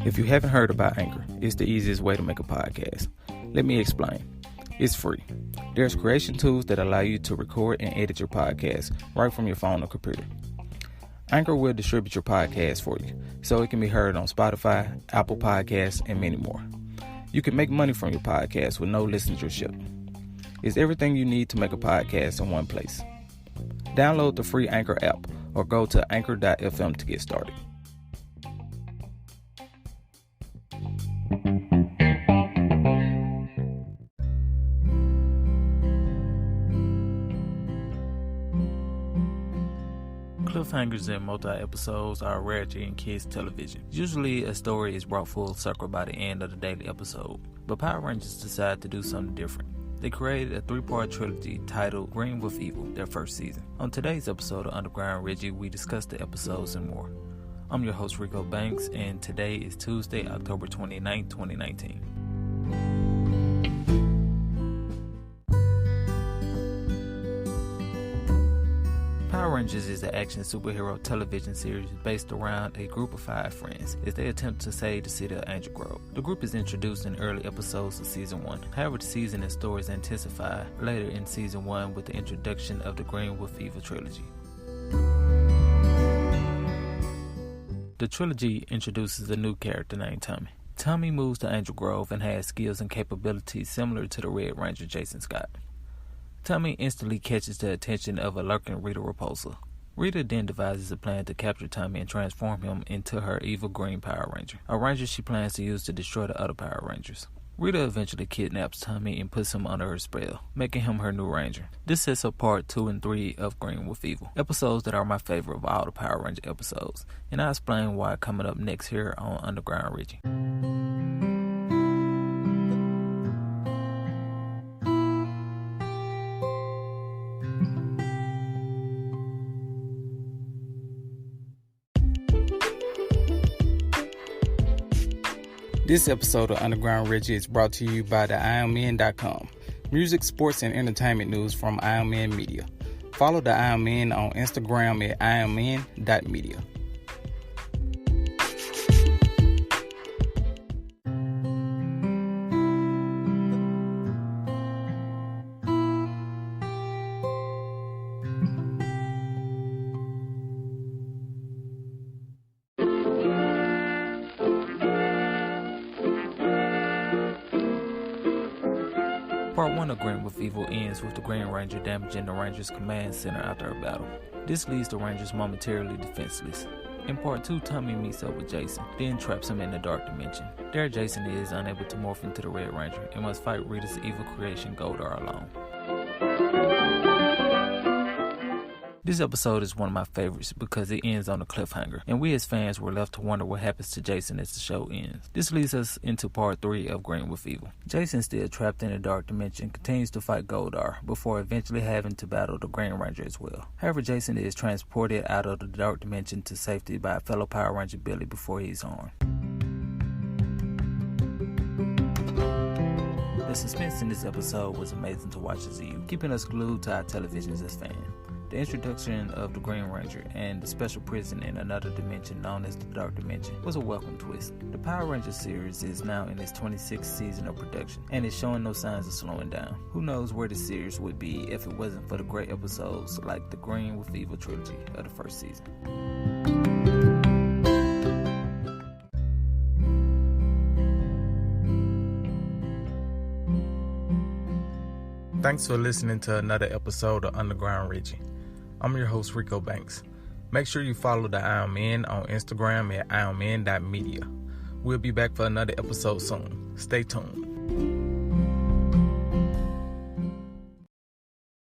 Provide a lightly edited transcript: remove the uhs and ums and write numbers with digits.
If you haven't heard about Anchor, it's the easiest way to make a podcast. Let me explain. It's free. There's creation tools that allow you to record and edit your podcast right from your phone or computer. Anchor will distribute your podcast for you, so it can be heard on Spotify, Apple Podcasts, and many more. You can make money from your podcast with no listenership. It's everything you need to make a podcast in one place. Download the free Anchor app or go to anchor.fm to get started. Cliffhangers and multi-episodes are a rarity in kids' television. Usually, a story is brought full circle by the end of the daily episode. But Power Rangers decided to do something different. They created a 3-part trilogy titled Green with Evil, their first season. On today's episode of Underground Reggie, we discuss the episodes and more. I'm your host, Rico Banks, and today is Tuesday, October 29, 2019. Power Rangers is an action superhero television series based around a group of 5 friends as they attempt to save the city of Angel Grove. The group is introduced in early episodes of Season 1. However, the season and stories intensify later in Season 1 with the introduction of the Green with Evil trilogy. The trilogy introduces a new character named Tommy. Tommy moves to Angel Grove and has skills and capabilities similar to the Red Ranger Jason Scott. Tommy instantly catches the attention of a lurking Rita Repulsa. Rita then devises a plan to capture Tommy and transform him into her evil Green Power Ranger, a ranger she plans to use to destroy the other Power Rangers. Rita eventually kidnaps Tommy and puts him under her spell, making him her new ranger. This sets up part 2 and 3 of Green with Evil, episodes that are my favorite of all the Power Ranger episodes, and I'll explain why coming up next here on Underground Reggie. This episode of Underground Reggie is brought to you by the IamMen.com. Music, sports, and entertainment news from IamMen Media. Follow the IamMen on Instagram at IamMen.media. Part 1 of Green with Evil ends with the Green Ranger damaging the Ranger's command center after a battle. This leaves the Rangers momentarily defenseless. In Part 2, Tommy meets up with Jason, then traps him in the Dark Dimension. There, Jason is unable to morph into the Red Ranger and must fight Rita's evil creation Goldar alone. This episode is one of my favorites because it ends on a cliffhanger, and we as fans were left to wonder what happens to Jason as the show ends. This leads us into Part 3 of Green with Evil. Jason, still trapped in the Dark Dimension, continues to fight Goldar before eventually having to battle the Green Ranger as well. However, Jason is transported out of the Dark Dimension to safety by fellow Power Ranger Billy before he's harmed. The suspense in this episode was amazing to watch as a youth, keeping us glued to our televisions as fans. The introduction of the Green Ranger and the special prison in another dimension known as the Dark Dimension was a welcome twist. The Power Rangers series is now in its 26th season of production and is showing no signs of slowing down. Who knows where the series would be if it wasn't for the great episodes like the Green with Evil trilogy of the first season. Thanks for listening to another episode of Underground Reggie. I'm your host, Rico Banks. Make sure you follow the IamMen on Instagram at IamMen.media. We'll be back for another episode soon. Stay tuned.